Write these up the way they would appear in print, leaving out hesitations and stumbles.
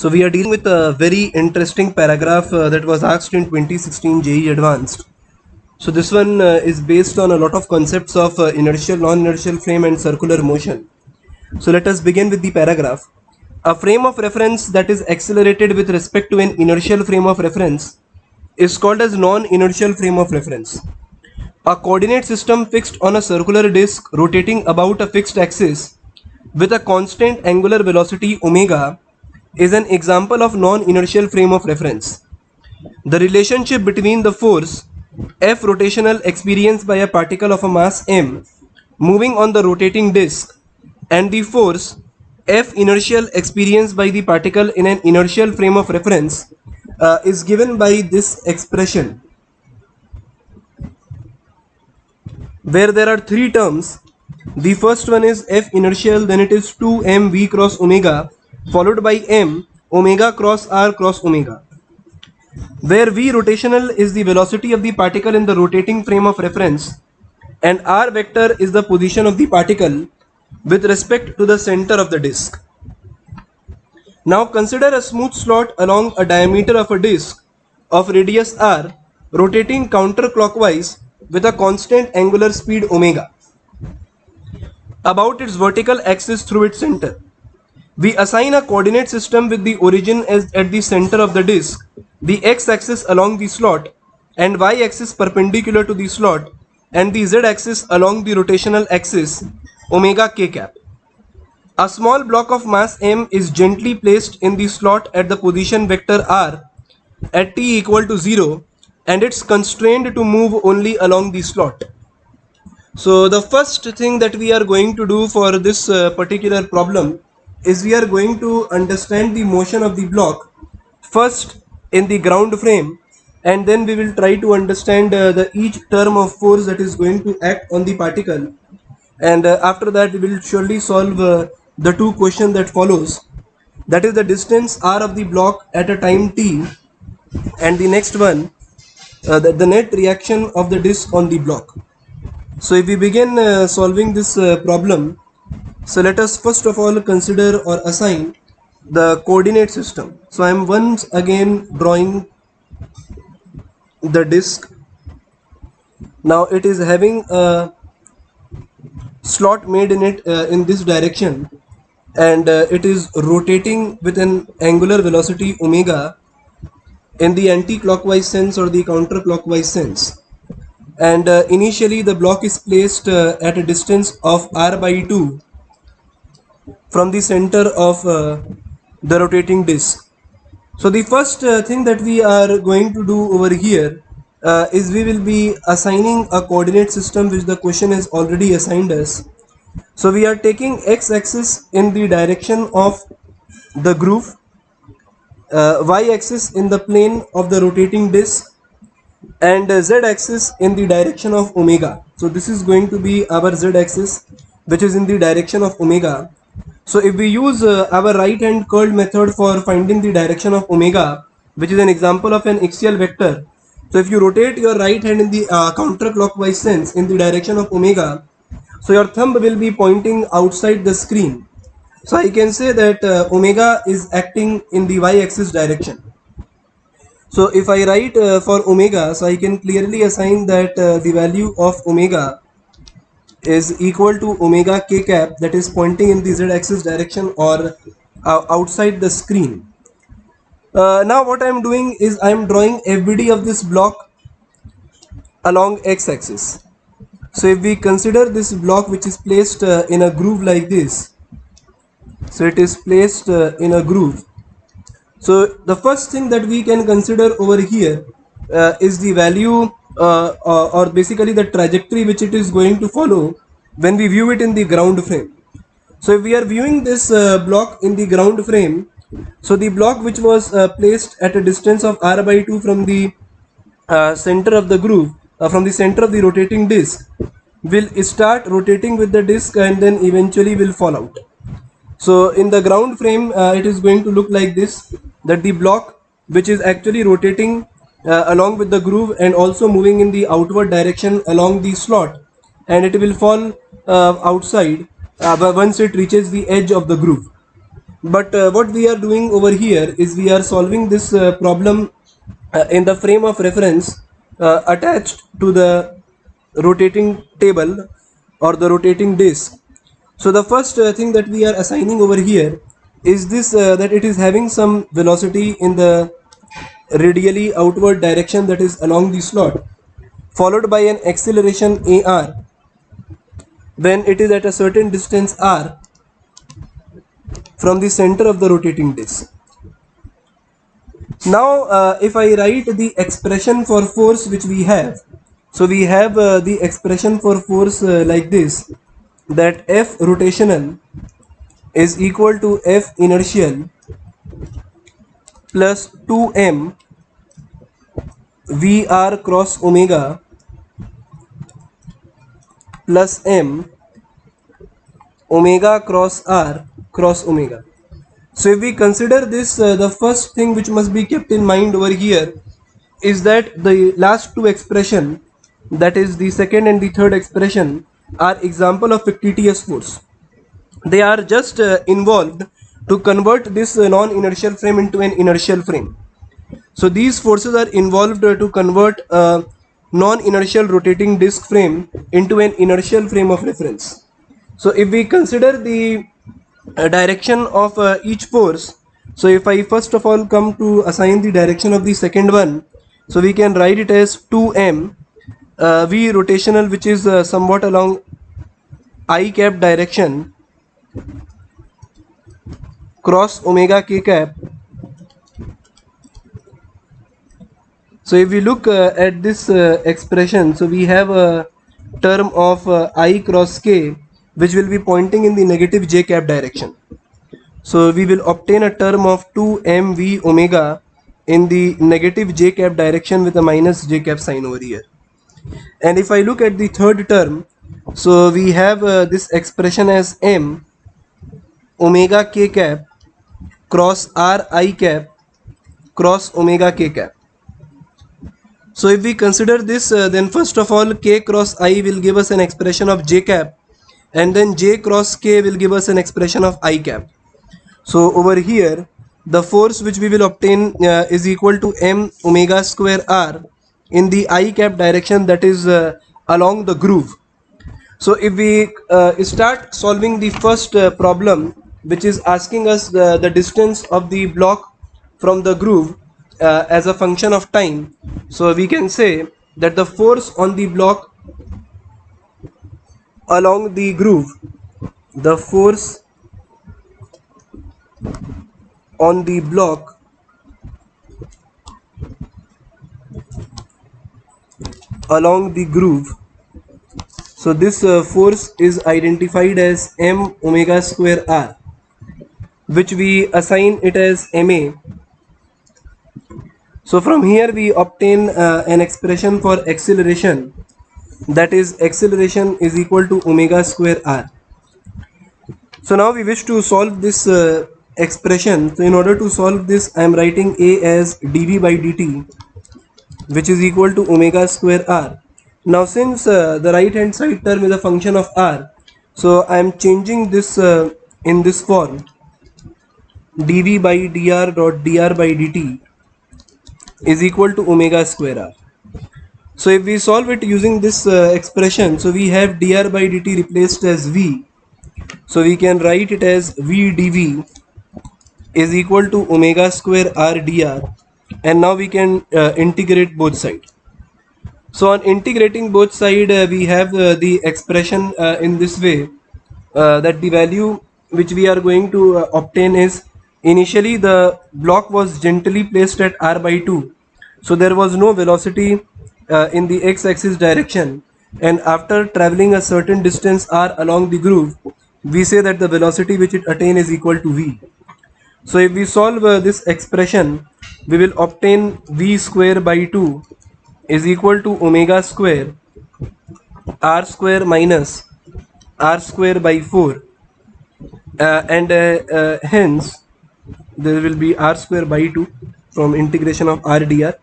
So we are dealing with a very interesting paragraph that was asked in 2016 JEE Advanced. So this one is based on a lot of concepts of inertial, non-inertial frame and circular motion. So let us begin with the paragraph. A frame of reference that is accelerated with respect to an inertial frame of reference is called as non-inertial frame of reference. A coordinate system fixed on a circular disk rotating about a fixed axis with a constant angular velocity omega is an example of non-inertial frame of reference. The relationship between the force F rotational experienced by a particle of a mass m moving on the rotating disk and the force F inertial experienced by the particle in an inertial frame of reference is given by this expression, where there are three terms. The first one is F inertial, then it is 2m v cross omega followed by m omega cross r cross omega, where v rotational is the velocity of the particle in the rotating frame of reference and r vector is the position of the particle with respect to the center of the disk. Now consider a smooth slot along a diameter of a disk of radius r rotating counterclockwise with a constant angular speed omega about its vertical axis through its center. We assign a coordinate system with the origin as at the center of the disk, the x-axis along the slot and y-axis perpendicular to the slot and the z-axis along the rotational axis omega k cap. A small block of mass m is gently placed in the slot at the position vector r at t equal to 0 and it's constrained to move only along the slot. So the first thing that we are going to do for this particular problem is we are going to understand the motion of the block first in the ground frame, and then we will try to understand the each term of force that is going to act on the particle, and after that we will surely solve the two questions that follows, that is the distance r of the block at a time t, and the next one the net reaction of the disk on the block. So if we begin solving this problem, so let us first of all consider or assign the coordinate system. So I am once again drawing the disk. Now it is having a slot made in it in this direction, and it is rotating with an angular velocity omega in the anti-clockwise sense or the counterclockwise sense. And initially the block is placed at a distance of r by 2 from the center of the rotating disk. So the first thing that we are going to do over here is we will be assigning a coordinate system which the question has already assigned us. So we are taking x-axis in the direction of the groove, y-axis in the plane of the rotating disk, and z-axis in the direction of omega. So this is going to be our z-axis, which is in the direction of omega. So if we use our right hand curl method for finding the direction of omega, which is an example of an axial vector, so if you rotate your right hand in the counterclockwise sense in the direction of omega, so your thumb will be pointing outside the screen. So I can say that omega is acting in the y-axis direction. So if I write for omega, so I can clearly assign that the value of omega is equal to omega k cap, that is pointing in the z-axis direction or outside the screen. Now what I am doing is I am drawing FBD of this block along x-axis. So if we consider this block which is placed in a groove like this, so it is placed in a groove. So the first thing that we can consider over here is the value or basically the trajectory which it is going to follow when we view it in the ground frame. So if we are viewing this block in the ground frame, so the block which was placed at a distance of r by 2 from the center of the groove, from the center of the rotating disk, will start rotating with the disk and then eventually will fall out. So in the ground frame it is going to look like this, that the block which is actually rotating along with the groove and also moving in the outward direction along the slot, and it will fall outside once it reaches the edge of the groove. But what we are doing over here is we are solving this problem in the frame of reference attached to the rotating table or the rotating disc. So the first thing that we are assigning over here is this that it is having some velocity in the radially outward direction, that is along the slot, followed by an acceleration AR when it is at a certain distance r from the center of the rotating disc. Now if I write the expression for force which we have, so we have the expression for force like this, that F rotational is equal to F inertial plus 2m Vr cross omega plus m omega cross r cross omega. So if we consider this, the first thing which must be kept in mind over here is that the last two expression, that is the second and the third expression, are example of fictitious force. They are just involved to convert this non-inertial frame into an inertial frame. So these forces are involved to convert a non-inertial rotating disc frame into an inertial frame of reference. So if we consider the direction of each force, so if I first of all come to assign the direction of the second one, so we can write it as 2m v rotational, which is somewhat along I cap direction, cross omega k cap. So if we look at this expression, so we have a term of I cross k which will be pointing in the negative j cap direction. So we will obtain a term of 2mv omega in the negative j cap direction with a minus j cap sign over here. And if I look at the third term, so we have this expression as m omega k cap cross r I cap cross omega k cap. So if we consider this, then first of all k cross I will give us an expression of j cap, and then j cross k will give us an expression of I cap. So over here the force which we will obtain is equal to m omega square r in the I cap direction, that is along the groove. So if we start solving the first problem, which is asking us the distance of the block from the groove as a function of time, so we can say that the force on the block along the groove, the force on the block along the groove, so this force is identified as m omega square r, which we assign it as ma. So from here we obtain an expression for acceleration, that is acceleration is equal to omega square r. So now we wish to solve this expression. So in order to solve this, I am writing a as dv by dt, which is equal to omega square r. Now since the right hand side term is a function of r, so I am changing this in this form, dv by dr dot dr by dt is equal to omega square r. So if we solve it using this expression, so we have dr by dt replaced as v, so we can write it as v dv is equal to omega square r dr, and now we can integrate both sides. So on integrating both sides, we have the expression in this way, that the value which we are going to obtain is, initially the block was gently placed at r by 2, so there was no velocity in the x-axis direction, and after traveling a certain distance r along the groove, we say that the velocity which it attains is equal to v. So if we solve this expression, we will obtain v square by 2 is equal to omega square r square minus r square by 4, and hence there will be r square by 2 from integration of r dr.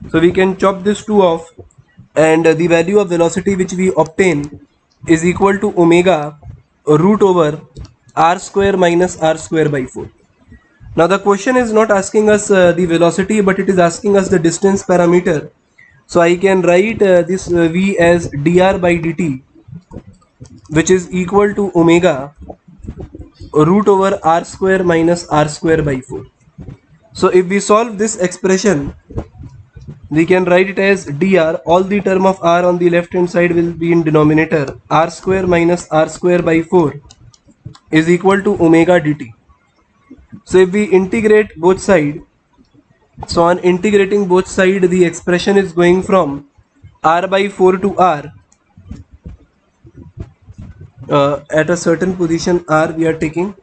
So we can chop this 2 off, and the value of velocity which we obtain is equal to omega root over r square minus r square by 4. Now the question is not asking us the velocity, but it is asking us the distance parameter. So I can write this v as dr by dt, which is equal to omega root over r square minus r square by 4. So if we solve this expression, we can write it as dr, all the term of r on the left hand side will be in denominator, r square minus r square by 4 is equal to omega dt. So if we integrate both sides, so on integrating both sides, the expression is going from r by 4 to r. At a certain position r we are taking.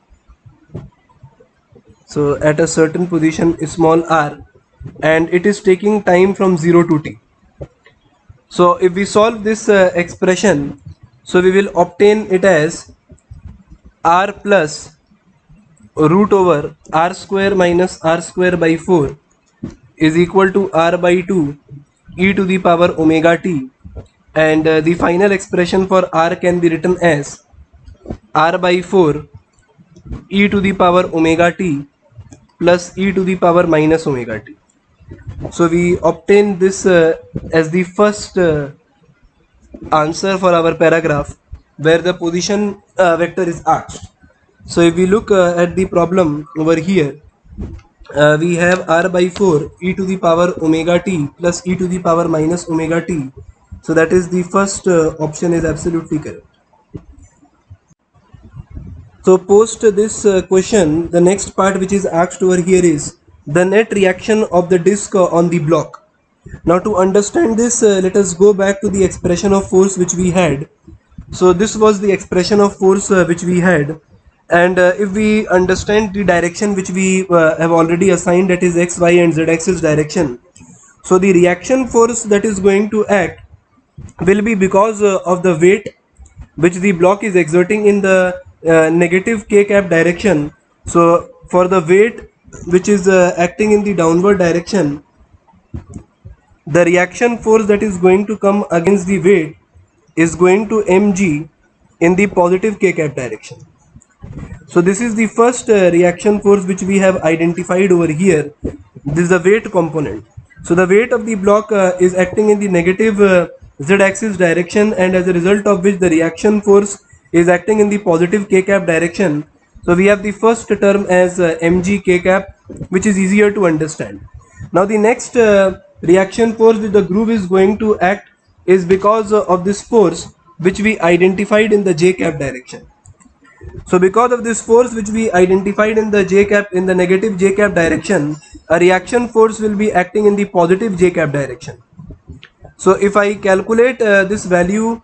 So at a certain position small r, and it is taking time from 0 to t. So if we solve this expression, so we will obtain it as r plus root over r square minus r square by 4 is equal to r by 2 e to the power omega t, and the final expression for r can be written as r by 4 e to the power omega t plus e to the power minus omega t. So we obtain this as the first answer for our paragraph where the position vector is asked. So if we look at the problem over here, we have r by 4 e to the power omega t plus e to the power minus omega t. So that is the first option is absolutely correct. So post this question, the next part which is asked over here is the net reaction of the disk on the block. Now to understand this, let us go back to the expression of force which we had. So this was the expression of force which we had, and if we understand the direction which we have already assigned, that is x, y and z axis direction, so the reaction force that is going to act will be because of the weight which the block is exerting in the negative k cap direction. So for the weight which is acting in the downward direction, the reaction force that is going to come against the weight is going to mg in the positive k cap direction. So this is the first reaction force which we have identified over here. This is the weight component. So the weight of the block is acting in the negative z axis direction, and as a result of which the reaction force is acting in the positive k cap direction. So we have the first term as mg k cap, which is easier to understand. Now the next reaction force which the groove is going to act is because of this force which we identified in the j cap direction. So because of this force which we identified in the j cap, in the negative j cap direction, a reaction force will be acting in the positive j cap direction. So if I calculate this value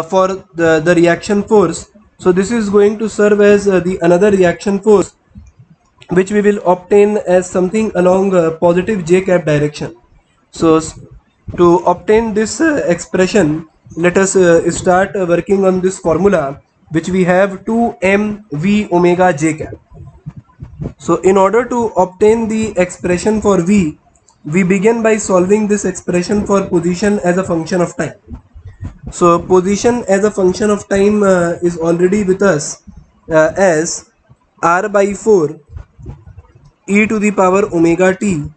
for the reaction force, so this is going to serve as the another reaction force which we will obtain as something along positive j cap direction. So to obtain this expression, let us start working on this formula which we have 2mv omega j cap. So in order to obtain the expression for v, we begin by solving this expression for position as a function of time. So position as a function of time is already with us as r by 4 e to the power omega t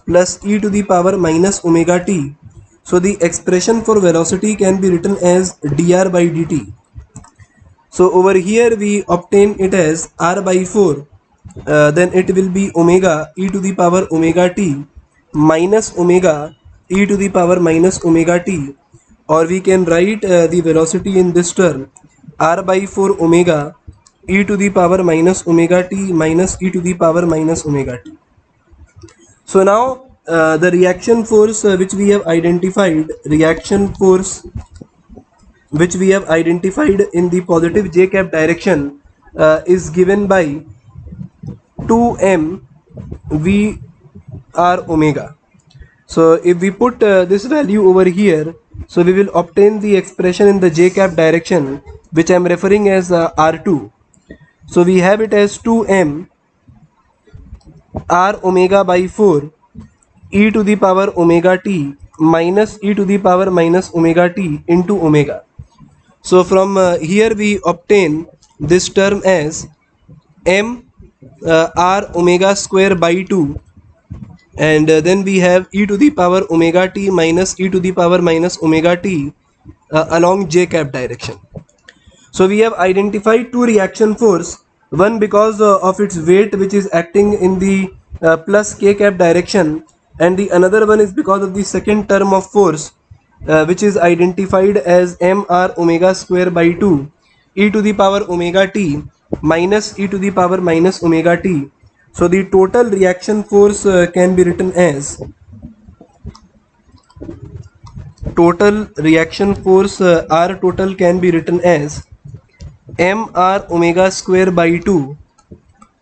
plus e to the power minus omega t. So the expression for velocity can be written as dr by dt. So over here we obtain it as r by 4, then it will be omega e to the power omega t minus omega e to the power minus omega t, or we can write the velocity in this term r by 4 omega e to the power minus omega t minus e to the power minus omega t. So now the reaction force which we have identified, which we have identified in the positive j cap direction is given by 2m v r omega. So if we put this value over here, so we will obtain the expression in the j cap direction which I am referring as r2. So we have it as 2m r omega by 4 e to the power omega t minus e to the power minus omega t into omega. So from here we obtain this term as m r omega square by 2, and then we have e to the power omega t minus e to the power minus omega t along j cap direction. So we have identified two reaction force, one because of its weight which is acting in the plus k cap direction, and the another one is because of the second term of force which is identified as mr omega square by 2 e to the power omega t minus e to the power minus omega t. So the total reaction force can be written as R total can be written as mr omega square by 2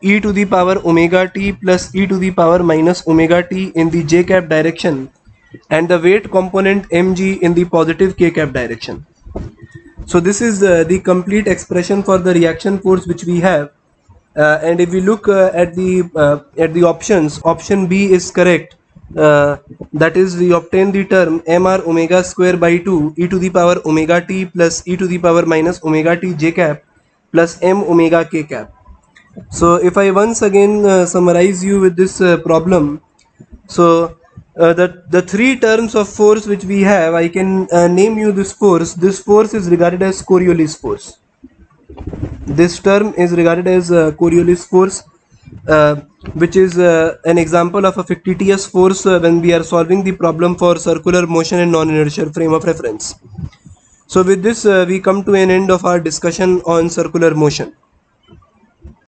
e to the power omega t plus e to the power minus omega t in the j cap direction, and the weight component mg in the positive k cap direction. So this is the complete expression for the reaction force which we have. And if we look at the options, option B is correct. That is, we obtain the term mr omega square by 2 e to the power omega t plus e to the power minus omega t j cap plus m omega k cap. So if I once again summarize you with this problem, so the three terms of force which we have, I can name you this force. This force is regarded as Coriolis force. This term is regarded as Coriolis force, which is an example of a fictitious force when we are solving the problem for circular motion and non-inertial frame of reference. So with this we come to an end of our discussion on circular motion.